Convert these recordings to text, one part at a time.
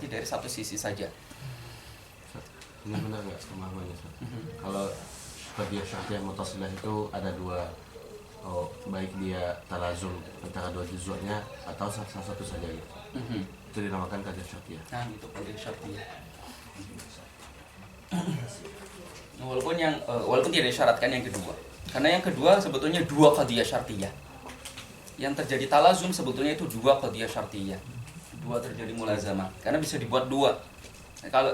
dari satu sisi saja. Ini benar nggak pemahamannya? Kalau qadiyah syartiyah muttasilah itu ada dua, baik dia talazum antara dua juzuknya atau salah satu saja gitu. Itu dinamakan qadiyah syartiyah. Nah, itu qadiyah syartiyah. Walaupun tidak disyaratkan yang kedua. Karena yang kedua sebetulnya dua qadiyah syartiyah. Yang terjadi talazum sebetulnya itu dua qadiyah syartiyah. Dua terjadi mulazamah. Karena bisa dibuat dua. Kalau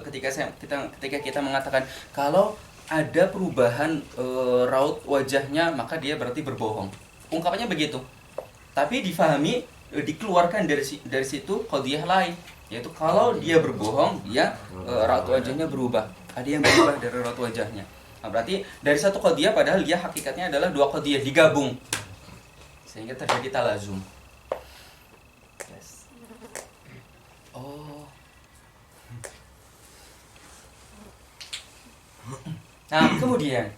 ketika kita mengatakan kalau ada perubahan raut wajahnya, maka dia berarti berbohong. Ungkapannya begitu. Tapi difahami, dikeluarkan dari situ qadiyah lain, yaitu kalau dia berbohong, dia raut wajahnya berubah. Ada yang berubah dari raut wajahnya. Nah, berarti dari satu qadiyah padahal dia hakikatnya adalah dua qadiyah digabung. Sehingga terjadi talazum. Yes. Oh. Nah, kemudian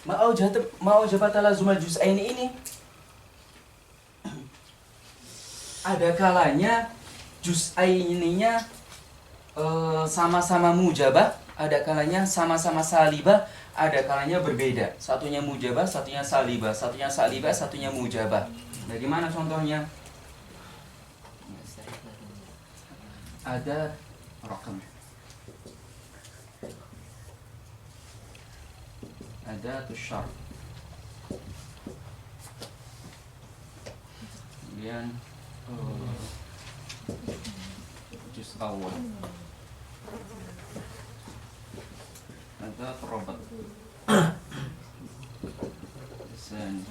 mau jabat talazum al-juz'ain ini ada kalanya juz'aininya sama-sama mujabah, ada kalanya sama-sama salibah, ada kalanya berbeda. Satunya mujabah, satunya salibah, satunya mujabah. Bagaimana contohnya? Ada rakam. Ada tusyar. Kemudian juz awal. Ada perobat. Sen.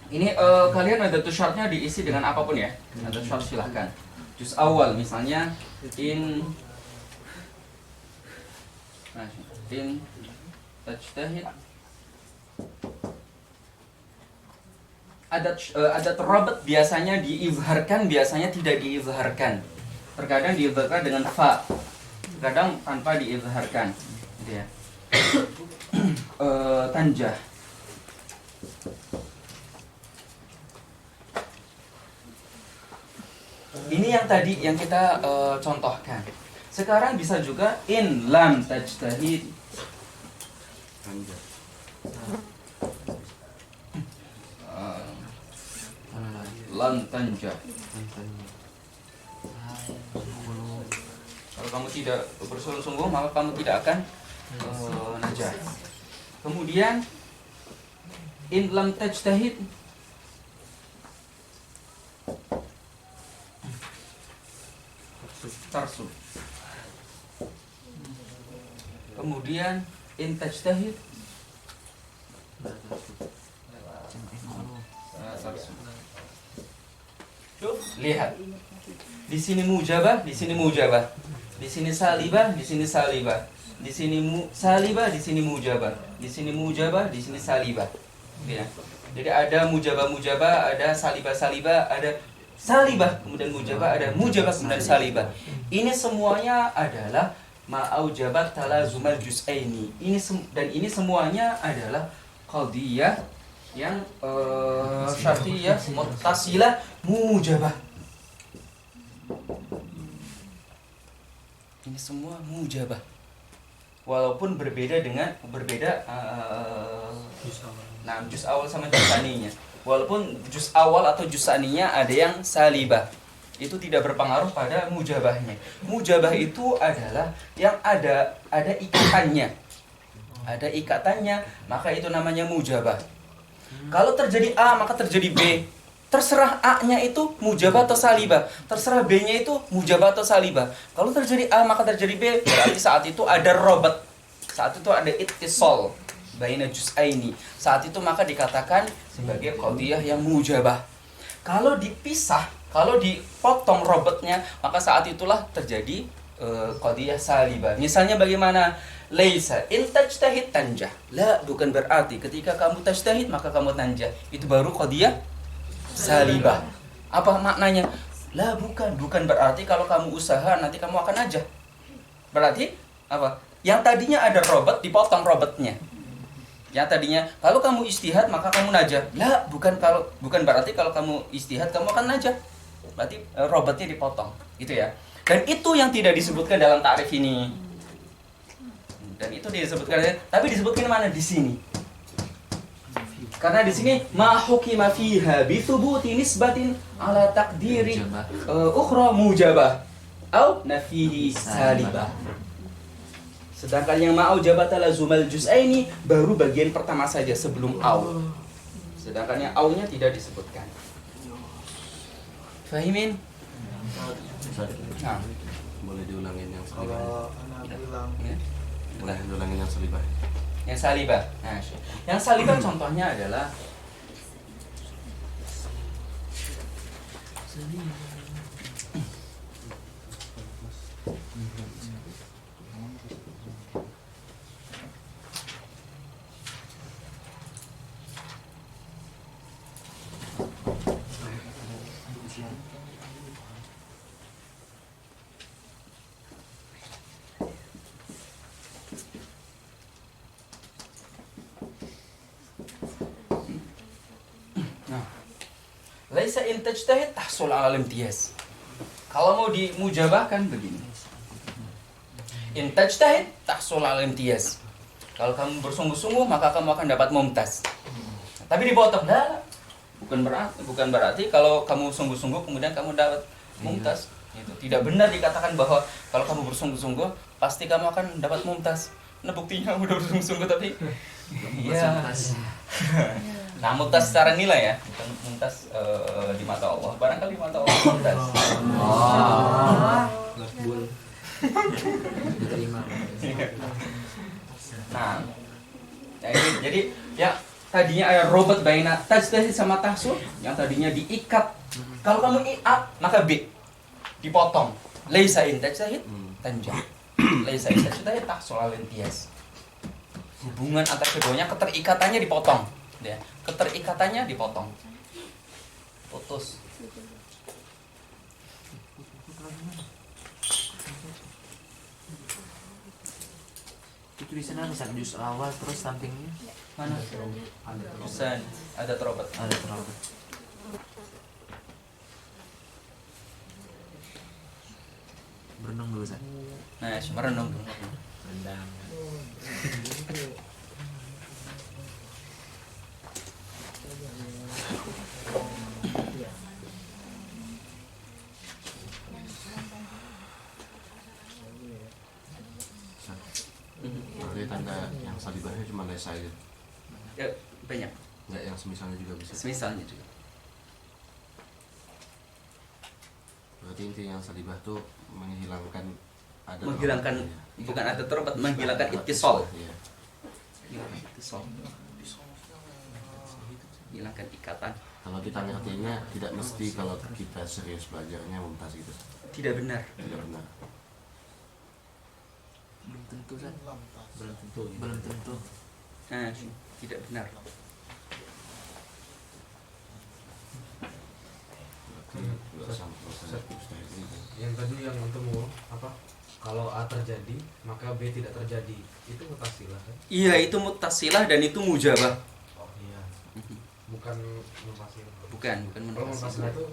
Ini kalian ada tusyartnya diisi dengan apapun ya. Ada tusyar silahkan. Juz awal misalnya in tajtahid. Ada rabat biasanya diizharkan, biasanya tidak diizharkan. Terkadang diizharkan dengan fa, terkadang tanpa diizharkan. Gitu ya. Tanjah. Ini yang tadi yang kita contohkan. Sekarang bisa juga in lam tajtahid. Lan tanjah. Kalau kamu tidak bersungguh-sungguh, maka kamu tidak akan najah. Kemudian in lam tajtahid tarsub. Kemudian in tajtahid tarsub. Lihat. Di sini mujabah, di sini mujabah. Di sini salibah, di sini salibah. Di sini salibah, di sini mujabah. Di sini mujabah, di sini salibah. Ya. Jadi ada mujabah, ada salibah, ada salibah, kemudian mujabah, ada mujabah, kemudian salibah. Ini semuanya adalah ma'aujabat talazumal juz'aini. Ini semuanya adalah qadiyah yang syartiyah muttasilah mujabah. Ini semua mujabah. Walaupun berbeda juz awal sama juz saninya. Walaupun juz awal atau juz saninya ada yang salibah, itu tidak berpengaruh pada mujabahnya. Mujabah itu adalah yang ada ikatannya. Ada ikatannya, maka itu namanya mujabah. Kalau terjadi A, maka terjadi B. Terserah A-nya itu mujabah atau salibah. Terserah B-nya itu mujabah atau salibah. Kalau terjadi A, maka terjadi B. Berarti saat itu ada robat. Saat itu ada ittisal baina juz'aini. Saat itu maka dikatakan sebagai qadiyah yang mujabah. Kalau dipisah, kalau dipotong robotnya, maka saat itulah terjadi qadiyah salibah. Misalnya bagaimana? Laisa in tajtahid tanjah. La, bukan berarti ketika kamu tajtahid maka kamu tanjah. Itu baru qadiyah salibah. Apa maknanya? La, bukan berarti kalau kamu usaha nanti kamu akan najah. Berarti apa? Yang tadinya ada robot dipotong robotnya. Yang tadinya kalau kamu istihad maka kamu najah. La, bukan berarti kalau kamu istihad kamu akan najah. Berarti robotnya dipotong, gitu ya. Dan itu yang tidak disebutkan dalam ta'rif ini. Dan itu disebutkan, tapi disebutkan mana di sini? Karena di sini ma hukima fiha bi thubuti nisbatin ala taqdiri ukhra mujabah au nafihi salibah. Sedangkan yang ma'au jabata lazumal juz'aini baru bagian pertama saja sebelum au. Sedangkan yang au-nya tidak disebutkan. Fahimin? Nah. Boleh diulangin yang salibah. Kalau anak bilang Boleh diulangin yang salibah. Yang salibah. Nah, yang salibah contohnya adalah laisa in tajtahid tahsul 'ala al-imtiyaz. Kalau mau dimujabahkan begini. In tajtahid tahsul 'ala al-imtiyaz. Kalau kamu bersungguh-sungguh maka kamu akan dapat mumtaz. Tapi dipotong dah. Bukan berarti kalau kamu sungguh-sungguh kemudian kamu dapat mumtaz. Itu tidak benar dikatakan bahwa kalau kamu bersungguh-sungguh pasti kamu akan dapat mumtaz. Nah, buktinya udah bersungguh-sungguh tapi iya. Nah, mumtaz secara nilai ya, bukan mumtaz di mata Allah. Barangkali di mata Allah mumtaz. Makbul. Diterima. Nah, jadi ya tadinya ada robot baina tajtahid sama tahsul yang tadinya diikat. Kalau kamu A maka B dipotong. Laisa in tajtahid tanjah. Laisa in tajtahid tahsul al-imtiyaz. Hubungan antar keduanya keterikatannya dipotong. Ya, keterikatannya dipotong. Putus. Itu tulisannya ada juz awal terus sampingnya Mana? Bisa ada terobot. ada terlalu. Berenang dulu San. Nah, merenung dulu. Rendang. Berarti tanda yang salibahnya cuma laisa aja. Ya, banyak. Enggak yang semisalnya juga bisa. Semisalnya juga. Berarti inti yang salibah tuh menghilangkan Bukan ada terobot, menghilangkan ittisal. Iya. Hilangkan ittisal. Hilangkan ikatan. Kalau kita ngertinya tidak mesti kalau kita serius belajarnya mumtaz gitu. Tidak benar. Tidak benar. Belum tentu San. Belum tentu. Nah, tidak benar. Enggak sampai Yang tadi yang antum apa? Kalau A terjadi, maka B tidak terjadi. Itu mutasilah kan? Iya, itu muttasilah dan itu mujabah. Oh iya. Bukan munfasilah. Bukan Kalau munfasilah. munfasilah itu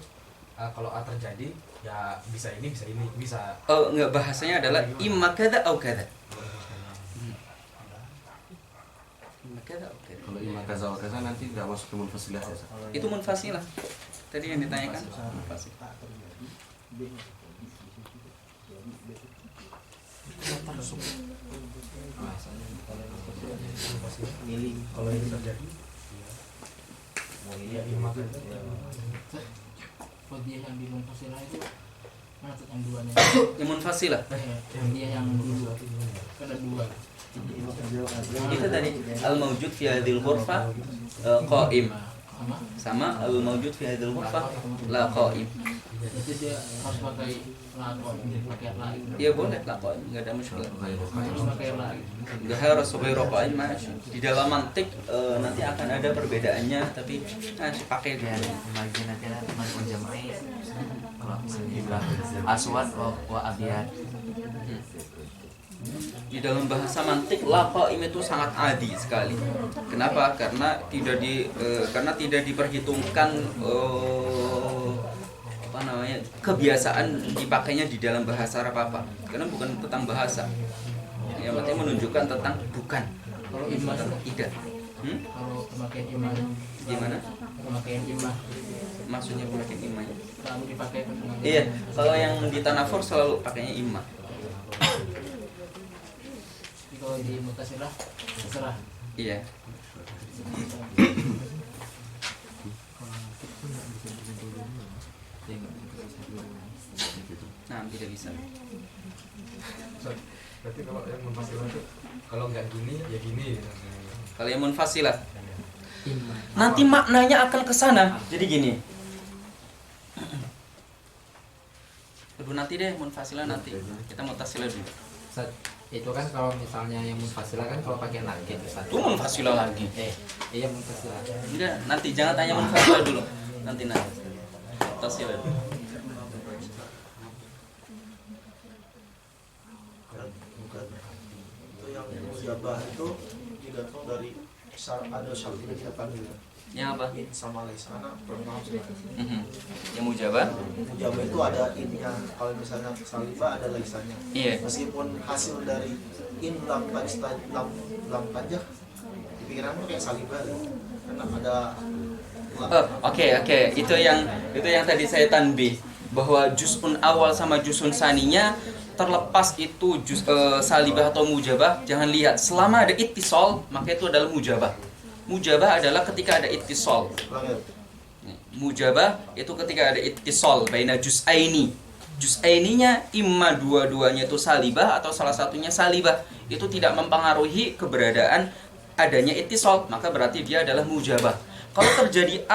kalau A terjadi, ya bisa ini, bisa. Oh, enggak, bahasanya adalah imma kadza au kadza. Imma kadza au kadza. Kalau imam kaza wa kaza nanti nggak masuk ke munfasilah ya. Sa? Itu munfasilah. Tadi yang ditanyakan munfasilah. Kalau itu terjadi, ya imam dia yang di munfasilah itu mana tuh yang duanya? Yang munfasilah. Dia yang dua, ada dua. Itu tadi al-mawjud fi hadhil ghurfa qa'im. Sama Sama al-mawjud fi hadhil ghurfa la qa'im. Jadi dia harus pakai lakon, pakai lain. Iya boleh lakon, nggak ada masalah. Harus pakai lain. Nggak harus sebagai rokokin masih. Di dalam mantik nanti akan ada perbedaannya, tapi masih pakai Ya, dia. bagian nanti ada teman menjamai. Kalau misalnya juga aswad wa abiyat. Di dalam bahasa mantik laqaim itu sangat adi sekali. Kenapa? Karena tidak diperhitungkan apa namanya kebiasaan dipakainya di dalam bahasa Arab apa. Karena bukan tentang bahasa. Yang penting menunjukkan tentang bukan. Kalau imah, Tidak. kalau pemakaian imah, Gimana? pemakaian imah Maksudnya pemakaian imamnya? selalu dipakai dengan Iya, kalau yang di tanafur selalu pakainya imam. Jadi kalau di mutasilah terserah. Iya. Nah, tidak bisa. Berarti kalau yang munfasilah itu kalau nggak gini ya gini. Kalau yang munfasilah, nanti maknanya akan ke sana. Jadi gini. Aduh, nanti deh munfasilah nanti. Kita mutasilah dulu. Ustaz, itu kan kalau misalnya yang munfasilah kan kalau pakai nakit Ustaz. Itu munfasilah lagi. Iya munfasilah. Enggak, nanti jangan tanya munfasilah dulu. Nanti. Mutasilah dulu. Bukan. Itu yang mujabah itu digantung dari ada syartnya kita panggil. Yang apa? In sama laisana pernah. Yang mujabah? Mujabah itu ada innya. Kalau misalnya salibah ada laisannya. Iya. Meskipun hasil dari in lam panjah di pikiranmu kayak salibah karena ada Oke. Itu yang tadi saya tanbih bahwa juz'un awal sama juz'un saninya terlepas itu salibah atau mujabah, jangan lihat selama ada ittisal maka itu adalah mujabah. Mujabah adalah ketika ada ittisal. Mujabah itu ketika ada ittisal baina juz'aini. Juz'aininya imma dua-duanya itu salibah atau salah satunya salibah. Itu tidak mempengaruhi keberadaan adanya ittisal, maka berarti dia adalah mujabah. Kalau terjadi